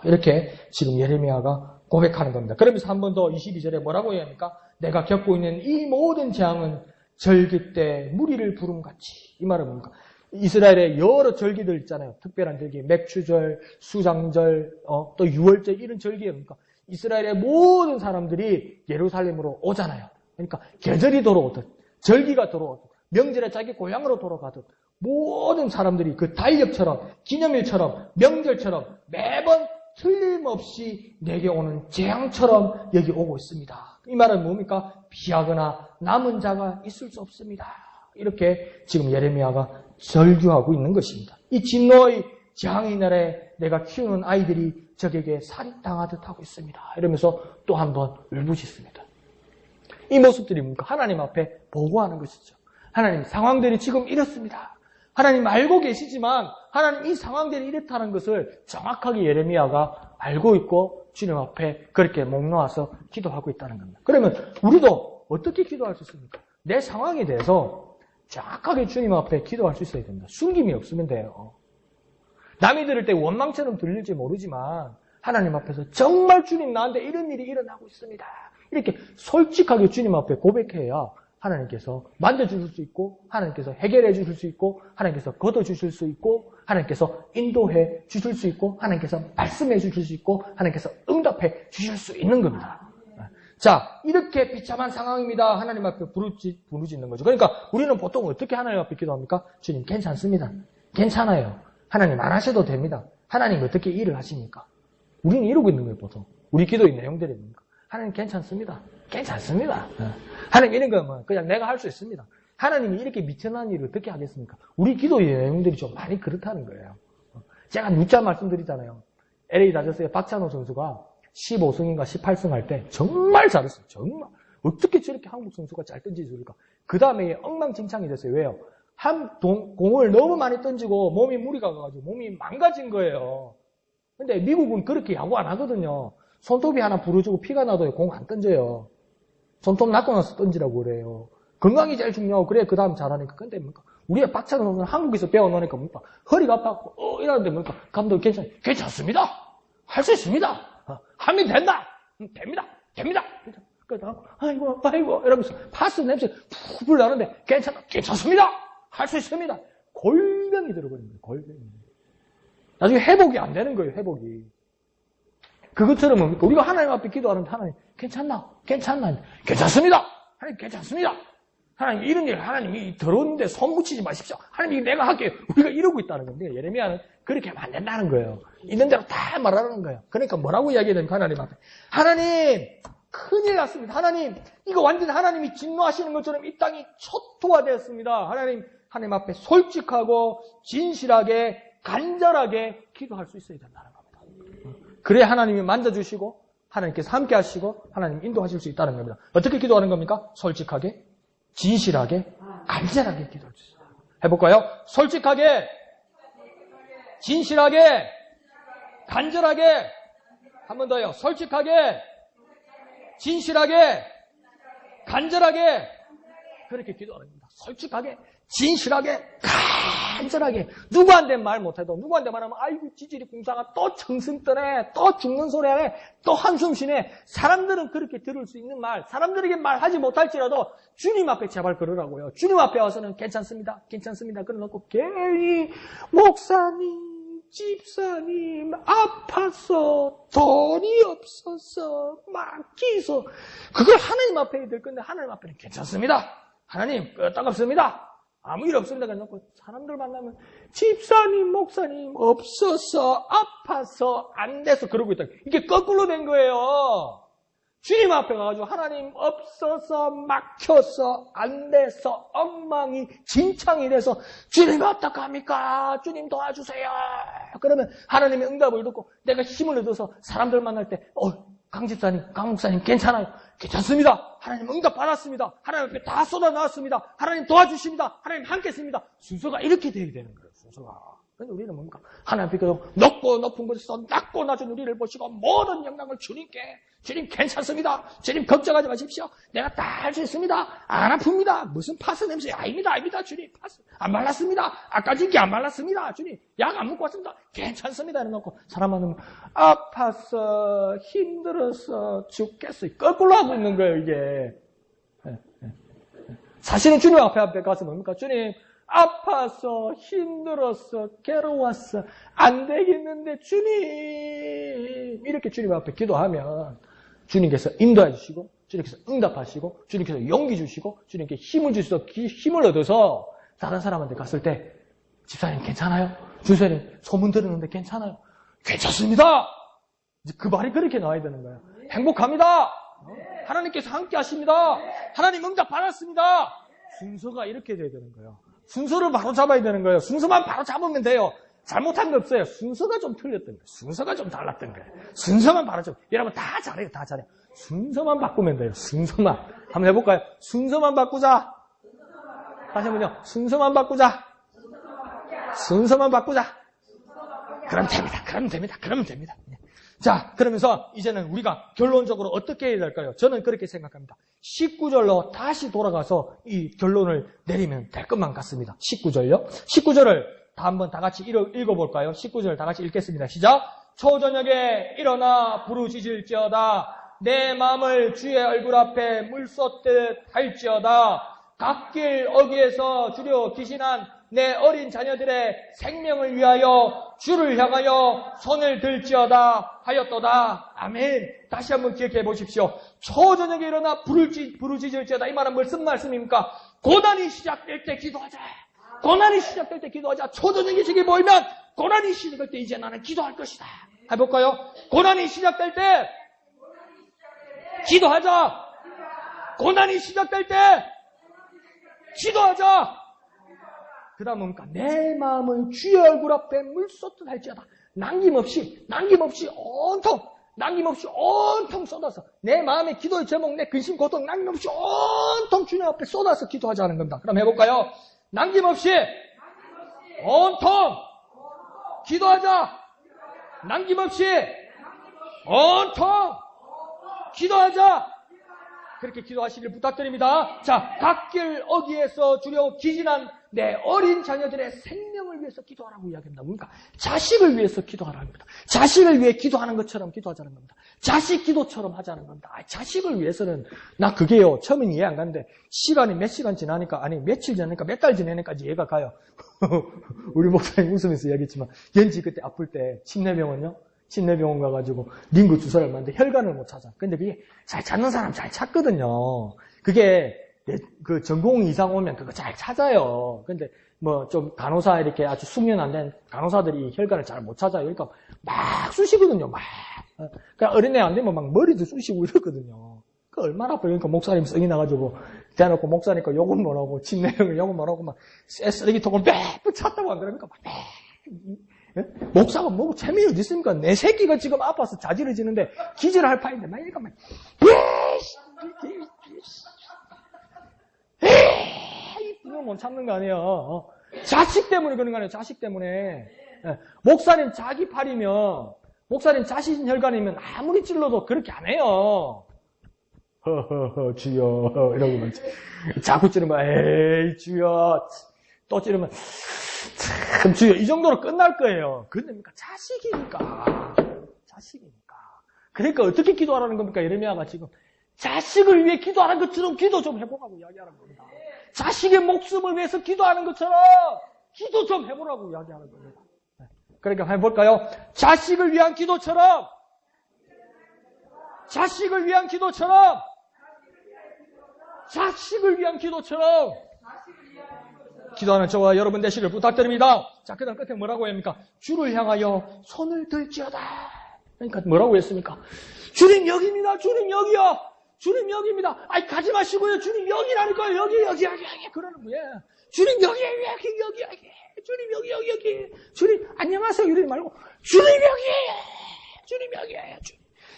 이렇게 지금 예레미야가 고백하는 겁니다. 그러면서 한 번 더 22절에 뭐라고 해야 합니까? 내가 겪고 있는 이 모든 재앙은 절기 때 무리를 부름같이. 이 말은 뭡니까? 이스라엘의 여러 절기들 있잖아요. 특별한 절기, 맥추절, 수장절, 또 유월절 이런 절기입니까? 이스라엘의 모든 사람들이 예루살렘으로 오잖아요. 그러니까 계절이 돌아오듯, 절기가 돌아오듯, 명절에 자기 고향으로 돌아가듯 모든 사람들이 그 달력처럼, 기념일처럼, 명절처럼 매번 틀림없이 내게 오는 재앙처럼 여기 오고 있습니다. 이 말은 뭡니까? 피하거나 남은 자가 있을 수 없습니다. 이렇게 지금 예레미야가 절규하고 있는 것입니다. 이 진노의 재앙의 날에 내가 키우는 아이들이 적에게 살인당하듯 하고 있습니다. 이러면서 또 한 번 울부짖습니다. 이 모습들이 뭡니까? 하나님 앞에 보고하는 것이죠. 하나님, 상황들이 지금 이렇습니다. 하나님 알고 계시지만 하나님 이 상황들이 이렇다는 것을 정확하게 예레미야가 알고 있고 주님 앞에 그렇게 목 놓아서 기도하고 있다는 겁니다. 그러면 우리도 어떻게 기도할 수 있습니까? 내 상황에 대해서 정확하게 주님 앞에 기도할 수 있어야 됩니다. 숨김이 없으면 돼요. 남이 들을 때 원망처럼 들릴지 모르지만 하나님 앞에서 정말 주님 나한테 이런 일이 일어나고 있습니다. 이렇게 솔직하게 주님 앞에 고백해야 하나님께서 만져주실 수 있고 하나님께서 해결해 주실 수 있고 하나님께서 걷어주실 수 있고 하나님께서 인도해 주실 수 있고 하나님께서 말씀해 주실 수 있고 하나님께서 응답해 주실 수 있는 겁니다. 자, 이렇게 비참한 상황입니다. 하나님 앞에 부르짖는 거죠. 그러니까 우리는 보통 어떻게 하나님 앞에 기도합니까? 주님 괜찮습니다. 괜찮아요. 하나님 안 하셔도 됩니다. 하나님 어떻게 일을 하십니까? 우리는 이러고 있는 거예요, 보통. 우리 기도의 내용들이 뭡니까? 하나님 괜찮습니다. 괜찮습니다. 하나님 이런 거 그냥 내가 할 수 있습니다. 하나님이 이렇게 미천한 일을 어떻게 하겠습니까? 우리 기도의 내용들이 좀 많이 그렇다는 거예요. 제가 누차 말씀드리잖아요. LA 다저스의 박찬호 선수가 15승인가 18승 할 때 정말 잘했어요. 정말. 어떻게 저렇게 한국 선수가 잘 던지줄까? 그 다음에 엉망진창이 됐어요. 왜요? 공을 너무 많이 던지고 몸이 무리가 가가지고 몸이 망가진 거예요. 근데 미국은 그렇게 야구 안 하거든요. 손톱이 하나 부러지고 피가 나도 공 안 던져요. 손톱 낫고 나서 던지라고 그래요. 건강이 제일 중요하고 그래야 그 다음 잘하니까. 근데 뭡니까? 우리가 박찬호 선수는 한국에서 배워놓으니까 뭡니까? 허리가 아파갖고 이러는데 뭡니까? 감독 괜찮습니다. 할 수 있습니다. 하면 된다. 됩니다. 그러다가 아이고 이러면서 파스 냄새 푹 나는데 괜찮습니다. 할 수 있습니다. 골병이 들어버린 거예요. 골병이. 나중에 회복이 안 되는 거예요. 회복이. 그것처럼 뭡니까? 우리가 하나님 앞에 기도하는데 하나님 괜찮습니다. 하나님 괜찮습니다. 하나님 이런 일 하나님이 더러운데 손 묻히지 마십시오. 하나님 내가 할게요. 우리가 이러고 있다는 건데 예레미야는 그렇게 하면 안 된다는 거예요. 있는 대로 다 말하는 거예요. 그러니까 뭐라고 이야기해야 됩니까? 하나님 앞에. 하나님 큰일 났습니다. 하나님 이거 완전 하나님이 진노하시는 것처럼 이 땅이 초토화되었습니다. 하나님 앞에 솔직하고 진실하게 간절하게 기도할 수 있어야 된다는 겁니다. 그래야 하나님이 만져주시고 하나님께서 함께 하시고 하나님 인도하실 수 있다는 겁니다. 어떻게 기도하는 겁니까? 솔직하게, 진실하게, 간절하게 기도할 수 있어요. 해볼까요? 솔직하게, 진실하게, 간절하게. 한 번 더요. 솔직하게, 진실하게, 간절하게 그렇게 기도하는 겁니다. 솔직하게, 진실하게, 간절하게. 누구한테 말 못해도, 누구한테 말하면 아이고 지질이 공사가 또 청승 떠네, 또 죽는 소리 하네, 또 한숨 쉬네. 사람들은 그렇게 들을 수 있는 말, 사람들에게 말하지 못할지라도 주님 앞에 제발 그러라고요. 주님 앞에 와서는 괜찮습니다, 괜찮습니다 그러놓고 괜히 목사님, 집사님, 아파서, 돈이 없어서, 막히서, 그걸 하나님 앞에 해야 될 건데, 하나님 앞에는 괜찮습니다. 하나님, 끄떡없습니다. 아무 일 없습니다. 그래놓고 사람들 만나면, 집사님, 목사님, 없어서, 아파서, 안 돼서 그러고 있다. 이게 거꾸로 된 거예요. 주님 앞에 가가지고 하나님 없어서 막혀서 안 돼서 엉망이 진창이 돼서 주님 어떡합니까? 주님 도와주세요. 그러면 하나님의 응답을 듣고 내가 힘을 얻어서 사람들 만날 때 강 집사님, 강 목사님 괜찮아요. 괜찮습니다. 하나님 응답 받았습니다. 하나님 앞에 다 쏟아 나왔습니다. 하나님 도와주십니다. 하나님 함께 있습니다. 순서가 이렇게 돼야 되는 거예요. 순서가. 근데 우리는 뭡니까? 하나님 앞에 높고 높은 곳에서 낮고 낮은 우리를 보시고 모든 영광을 주님께, 주님 괜찮습니다. 주님 걱정하지 마십시오. 내가 다 할 수 있습니다. 안 아픕니다. 무슨 파스 냄새? 아닙니다. 주님 파스 안 말랐습니다. 아까 전기 안 말랐습니다. 주님 약 안 먹고 왔습니다. 괜찮습니다. 이러놓고 사람 만나면 아파서 힘들어서 죽겠어요. 거꾸로 하고 있는 거예요 이게. 사실은 주님 앞에 가서 뭡니까? 주님 아파서 힘들어서 괴로웠어 안 되겠는데 주님 이렇게 주님 앞에 기도하면 주님께서 인도해 주시고 주님께서 응답하시고 주님께서 용기 주시고 주님께 힘을 주셔서 힘을 얻어서 다른 사람한테 갔을 때 집사님 괜찮아요? 주사님 소문 들었는데 괜찮아요? 괜찮습니다. 이제 그 말이 그렇게 나와야 되는 거예요. 행복합니다. 하나님께서 함께 하십니다. 하나님 응답 받았습니다. 순서가 이렇게 돼야 되는 거예요. 순서를 바로 잡아야 되는 거예요. 순서만 바로 잡으면 돼요. 잘못한 거 없어요. 순서가 좀 틀렸던 거예요. 순서가 좀 달랐던 거예요. 순서만 바로 잡고. 여러분 다 잘해요. 다 잘해요. 순서만 바꾸면 돼요. 순서만. 한번 해볼까요? 순서만 바꾸자. 다시 한번요. 순서만 바꾸자. 순서만 바꾸자. 그럼 됩니다. 그러면 됩니다. 자, 그러면서 이제는 우리가 결론적으로 어떻게 해야 될까요? 저는 그렇게 생각합니다. 19절로 다시 돌아가서 이 결론을 내리면 될 것만 같습니다. 19절요. 19절을 한번 다 같이 읽어볼까요? 19절 다 같이 읽겠습니다. 시작. 초저녁에 일어나 부르짖을지어다. 내 마음을 주의 얼굴 앞에 물 쏟듯 할지어다. 갓길 어귀에서 주려 기신한 내 어린 자녀들의 생명을 위하여 주를 향하여 손을 들지어다 하였도다. 아멘. 다시 한번 기억해 보십시오. 초저녁에 일어나 부르짖을지어다. 이 말은 무슨 말씀입니까? 고난이 시작될 때 기도하자. 고난이 시작될 때 기도하자. 초저녁이 저기 보이면 고난이 시작될 때 이제 나는 기도할 것이다. 해볼까요? 고난이 시작될 때 기도하자. 고난이 시작될 때 기도하자. 그 다음은 뭡니까? 내 마음을 주의 얼굴 앞에 물쏟듯 할지어다. 남김없이 온통 쏟아서 내 마음의 기도의 제목, 내 근심, 고통 남김없이 온통 주님 앞에 쏟아서 기도하자는 겁니다. 그럼 해볼까요? 남김없이 온통 기도하자. 남김없이 온통 기도하자. 그렇게 기도하시길 부탁드립니다. 자, 갓길 어귀에서 주려 기진한 내 어린 자녀들의 생명을 위해서 기도하라고 이야기합니다. 그러니까 자식을 위해서 기도하라는 겁니다. 자식을 위해 기도하는 것처럼 기도하자는 겁니다. 자식 기도처럼 하자는 겁니다. 자식을 위해서는 나 그게요. 처음엔 이해 안 가는데 시간이 몇 시간 지나니까 아니 며칠 지나니까 몇 달 지나니까 이해가 가요. 우리 목사님 웃으면서 이야기했지만 연지 그때 아플 때 침례병원 가가지고 링거 주사를 맞는데 혈관을 못 찾아. 근데 그게 잘 찾는 사람 잘 찾거든요. 그게 그 전공 이상 오면 그거 잘 찾아요. 근데 뭐 좀 간호사 이렇게 아주 숙련 안 된 간호사들이 혈관을 잘 못 찾아요. 그러니까 막 쑤시거든요. 막. 그러니까 어린애 안 되면 막 머리도 쑤시고 이러거든요. 그 얼마나 아파요. 그러니까 목사님 성이 나가지고 대놓고 목사니까 욕은 못하고 침례병을 욕은 못하고 막 쓰레기통을 빽 찾다고 안 그러니까 막 목사가 뭐 재미 어디 있습니까? 내 새끼가 지금 아파서 자지러지는데 기절할 판인데 막 이러니까 막 이거 못 참는 거 아니에요. 자식 때문에 그런 거 아니에요. 자식 때문에. 목사님 자기 팔이면 목사님 자신 혈관이면 아무리 찔러도 그렇게 안 해요. 허허허 주여 이러고 말지. 자꾸 찌르면 에이 주여 또 찌르면 참 주여 이 정도로 끝날 거예요. 그런데 자식이니까. 그러니까 어떻게 기도하라는 겁니까? 예레미야가 지금 자식을 위해 기도하는 것처럼 기도 좀 해보라고 이야기하는 겁니다. 자식의 목숨을 위해서 기도하는 것처럼 기도 좀 해보라고 이야기하는 겁니다. 그러니까 한번 볼까요? 자식을 위한 기도처럼 기도하는 저와 여러분 되시길 부탁드립니다. 자, 그 다음 끝에 뭐라고 합니까? 주를 향하여 손을 들지어다. 그러니까 뭐라고 했습니까? 주님 여기입니다. 주님 여기요. 주님 여기입니다. 아이 가지 마시고요. 주님 여기라니까요. 여기. 그러는 거예요. 주님 여기. 주님 여기. 주님 안녕하세요. 이러지 말고 주님 여기에요.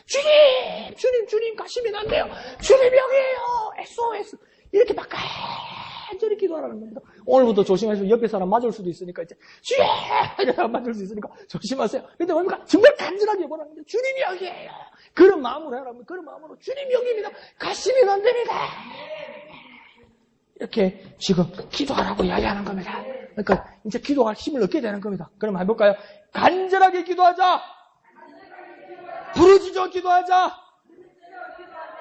주님 가시면 안 돼요. 주님 여기에요. SOS. 이렇게 막 간절히 기도하라는 겁니다. 오늘부터 조심하시고 옆에 사람 맞을 수도 있으니까 이제 주여 맞을 수 있으니까 조심하세요. 근데 뭡니까? 정말 간절하게 보라는 거예요. 주님 여기에요. 그런 마음으로 해라. 그런 마음으로 주님 여기입니다. 가시면 안 됩니다. 이렇게 지금 기도하라고 이야기하는 겁니다. 그러니까 이제 기도할 힘을 얻게 되는 겁니다. 그럼 해볼까요? 간절하게 기도하자. 부르짖어 기도하자.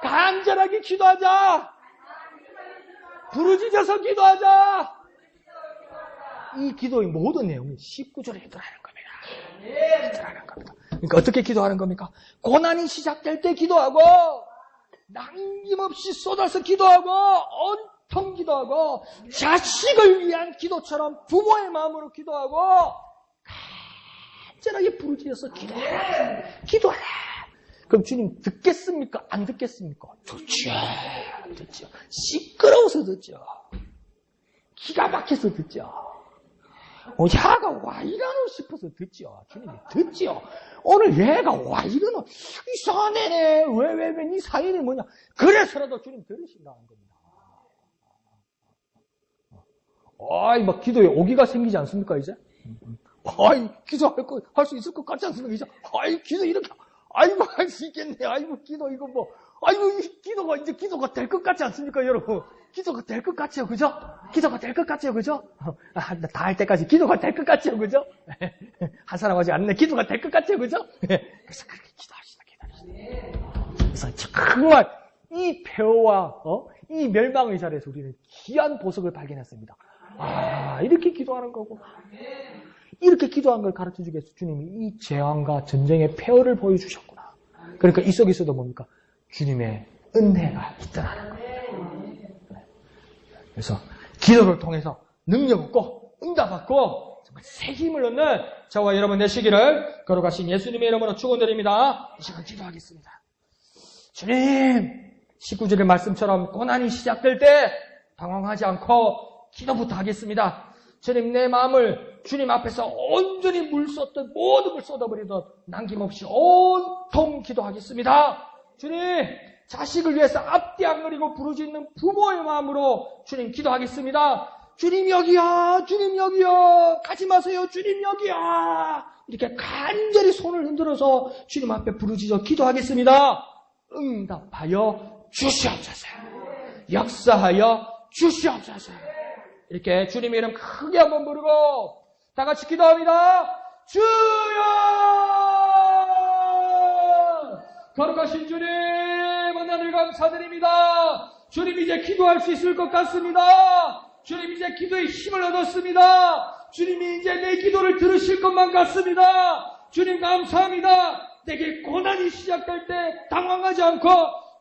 간절하게 기도하자. 부르짖어서 기도하자. 이 기도의 모든 내용이 19절에 들어가는 겁니다. 그러니까 어떻게 기도하는 겁니까? 고난이 시작될 때 기도하고 남김없이 쏟아서 기도하고 온통 기도하고 자식을 위한 기도처럼 부모의 마음으로 기도하고 간절하게 부르짖어서 기도하라. 그럼 주님 듣겠습니까? 안 듣겠습니까? 듣죠. 시끄러워서 듣죠. 기가 막혀서 듣죠. 야가 와 이러노 싶어서 듣죠. 주님이 듣죠. 오늘 얘가 와 이러노 이상하네. 왜 네 사연이 뭐냐. 그래서라도 주님 들으신다는 겁니다. 아이 막 기도에 오기가 생기지 않습니까 이제? 아이 기도할 수 있을 것 같지 않습니까 이제? 아이 기도 이렇게 아이고 할 수 있겠네. 아이고 기도 이거 뭐 아이고 이 기도가 이제 기도가 될 것 같지 않습니까 여러분? 기도가 될 것 같죠, 그죠? 기도가 될 것 같죠, 그죠? 다 할 때까지 기도가 될 것 같죠, 그죠? 한 사람 하지 않네. 기도가 될 것 같죠, 그죠? 그래서 그렇게 기도합시다. 그래서 정말 이 폐허와 이 멸망의 자리에서 우리는 귀한 보석을 발견했습니다. 이렇게 기도하는 거고. 이렇게 기도한 걸 가르쳐주기 위해서 주님이 이 재앙과 전쟁의 폐허를 보여주셨구나. 그러니까 이 속에서도 뭡니까? 주님의 은혜가 있더라는 거예요. 그래서 기도를 통해서 능력 얻고 응답 받고 정말 새 힘을 얻는 저와 여러분 되시기를 거룩하신 예수님의 이름으로 축원드립니다. 이 시간 기도하겠습니다. 주님 19절의 말씀처럼 고난이 시작될 때 당황하지 않고 기도부터 하겠습니다. 주님 내 마음을 주님 앞에서 온전히 물 쏟듯 모든 걸 쏟아버리듯 남김없이 온통 기도하겠습니다. 주님 자식을 위해서 앞뒤 안 가리고 부르짖는 부모의 마음으로 주님 기도하겠습니다. 주님 여기야 주님 여기야 가지 마세요 주님 여기야 이렇게 간절히 손을 흔들어서 주님 앞에 부르짖어 기도하겠습니다. 응답하여 주시옵소서. 역사하여 주시옵소서. 이렇게 주님의 이름 크게 한번 부르고 다 같이 기도합니다. 주여 거룩하신 주님 은혜를 감사드립니다. 주님 이제 기도할 수 있을 것 같습니다. 주님 이제 기도의 힘을 얻었습니다. 주님이 이제 내 기도를 들으실 것만 같습니다. 주님 감사합니다. 내게 고난이 시작될 때 당황하지 않고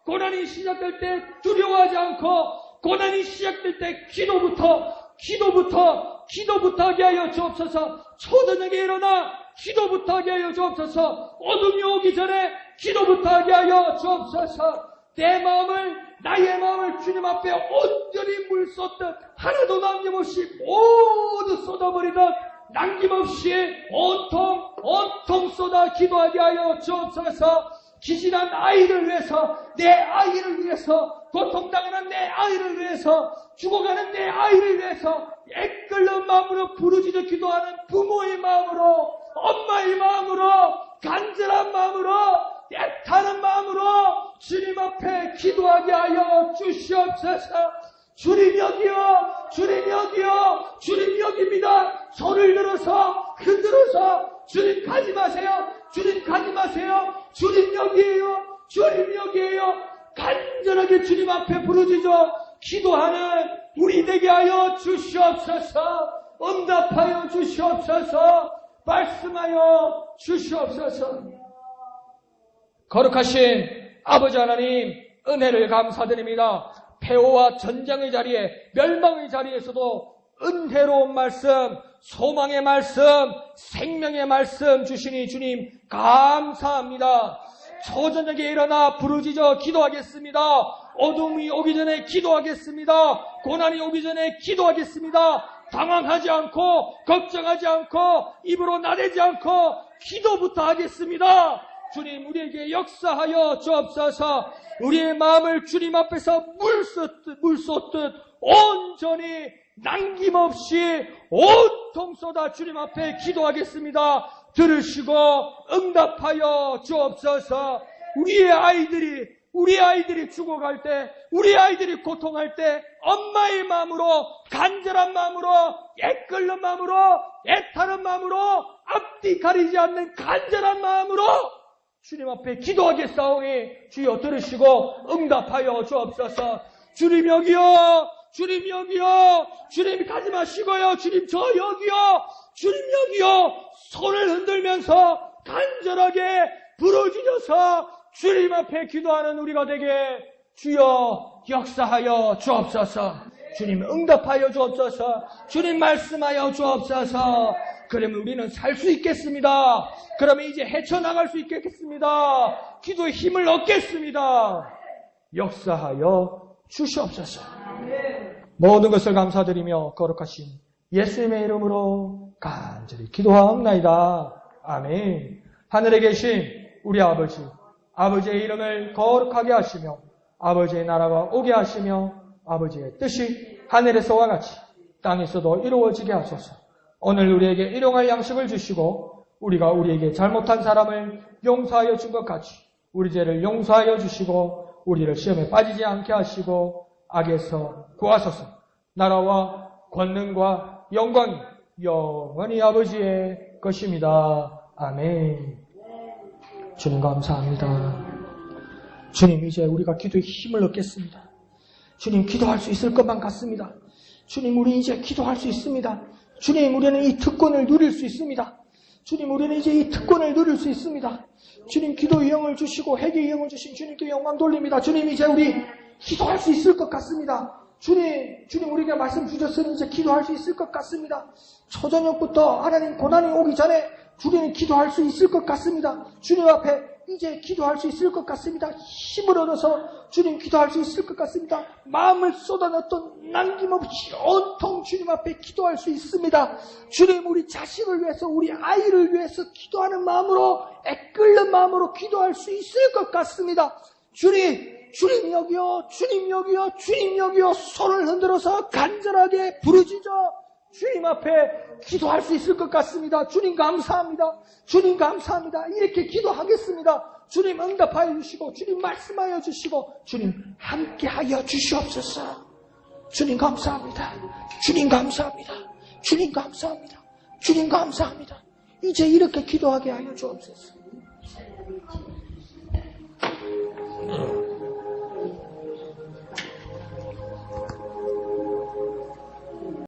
고난이 시작될 때 두려워하지 않고 고난이 시작될 때 기도부터 하게 하여 주옵소서. 초저녁에 일어나 기도부터 하게 하여 주옵소서. 어둠이 오기 전에 기도부터 하게 하여 주옵소서. 나의 마음을 주님 앞에 온전히 물 쏟듯 하나도 남김없이 모두 쏟아버리듯 남김없이 온통 쏟아 기도하게 하여 주옵소서. 기진한 아이를 위해서, 내 아이를 위해서, 고통당하는 내 아이를 위해서, 죽어가는 내 아이를 위해서 애끓는 마음으로 부르짖어 기도하는 부모의 마음으로, 엄마의 마음으로, 간절한 마음으로 애타는 마음으로 주님 앞에 기도하게 하여 주시옵소서. 주님 여기요, 주님 여기요, 주님 여기입니다. 손을 들어서 흔들어서 주님 가지 마세요, 주님 가지 마세요, 주님 여기에요, 주님 여기에요. 간절하게 주님 앞에 부르짖어 기도하는 우리 되게 하여 주시옵소서. 응답하여 주시옵소서. 말씀하여 주시옵소서. 거룩하신 아버지 하나님, 은혜를 감사드립니다. 폐허와 전쟁의 자리에, 멸망의 자리에서도 은혜로운 말씀, 소망의 말씀, 생명의 말씀 주시니 주님 감사합니다. 초저녁에 일어나 부르짖어 기도하겠습니다. 어둠이 오기 전에 기도하겠습니다. 고난이 오기 전에 기도하겠습니다. 당황하지 않고 걱정하지 않고 입으로 나대지 않고 기도부터 하겠습니다. 주님, 우리에게 역사하여 주옵소서. 우리의 마음을 주님 앞에서 물 쏟듯 온전히 남김없이 온통 쏟아 주님 앞에 기도하겠습니다. 들으시고 응답하여 주옵소서. 우리 아이들이 죽어갈 때, 우리 아이들이 고통할 때 엄마의 마음으로, 간절한 마음으로, 애끓는 마음으로, 애타는 마음으로, 앞뒤 가리지 않는 간절한 마음으로 주님 앞에 기도하겠사오니 주여 들으시고 응답하여 주옵소서. 주님 여기요, 주님 여기요, 주님 가지 마시고요, 주님 저 여기요, 주님 여기요. 손을 흔들면서 간절하게 부르짖어서 주님 앞에 기도하는 우리가 되게 주여 역사하여 주옵소서. 주님 응답하여 주옵소서. 주님 말씀하여 주옵소서. 그러면 우리는 살 수 있겠습니다. 그러면 이제 헤쳐나갈 수 있겠습니다. 기도의 힘을 얻겠습니다. 역사하여 주시옵소서. 모든 것을 감사드리며 거룩하신 예수님의 이름으로 간절히 기도하옵나이다. 아멘. 하늘에 계신 우리 아버지, 아버지의 이름을 거룩하게 하시며 아버지의 나라가 오게 하시며 아버지의 뜻이 하늘에서와 같이 땅에서도 이루어지게 하소서. 오늘 우리에게 일용할 양식을 주시고 우리가 우리에게 잘못한 사람을 용서하여 준 것 같이 우리 죄를 용서하여 주시고 우리를 시험에 빠지지 않게 하시고 악에서 구하소서. 나라와 권능과 영광이 영원히 아버지의 것입니다. 아멘. 주님 감사합니다. 주님, 이제 우리가 기도에 힘을 얻겠습니다. 주님, 기도할 수 있을 것만 같습니다. 주님, 우리 이제 기도할 수 있습니다. 주님, 우리는 이 특권을 누릴 수 있습니다. 주님, 우리는 이제 이 특권을 누릴 수 있습니다. 주님, 기도의 영을 주시고 회개의 영을 주신 주님께 영광 돌립니다. 주님, 이제 우리 기도할 수 있을 것 같습니다. 주님 우리에게 말씀 주셨으니 이제 기도할 수 있을 것 같습니다. 초저녁부터 하나님 고난이 오기 전에 우리는 기도할 수 있을 것 같습니다. 주님 앞에 이제 기도할 수 있을 것 같습니다. 힘을 얻어서 주님 기도할 수 있을 것 같습니다. 마음을 쏟아넣었던 남김없이 온통 주님 앞에 기도할 수 있습니다. 주님, 우리 자식을 위해서, 우리 아이를 위해서 기도하는 마음으로, 애끓는 마음으로 기도할 수 있을 것 같습니다. 주님 여기요, 주님 여기요, 주님 여기요. 손을 흔들어서 간절하게 부르짖어 주님 앞에 기도할 수 있을 것 같습니다. 주님 감사합니다. 주님 감사합니다. 이렇게 기도하겠습니다. 주님 응답하여 주시고 주님 말씀하여 주시고 주님 함께하여 주시옵소서. 주님 감사합니다. 주님 감사합니다. 주님 감사합니다. 주님 감사합니다. 이제 이렇게 기도하게 하여 주옵소서.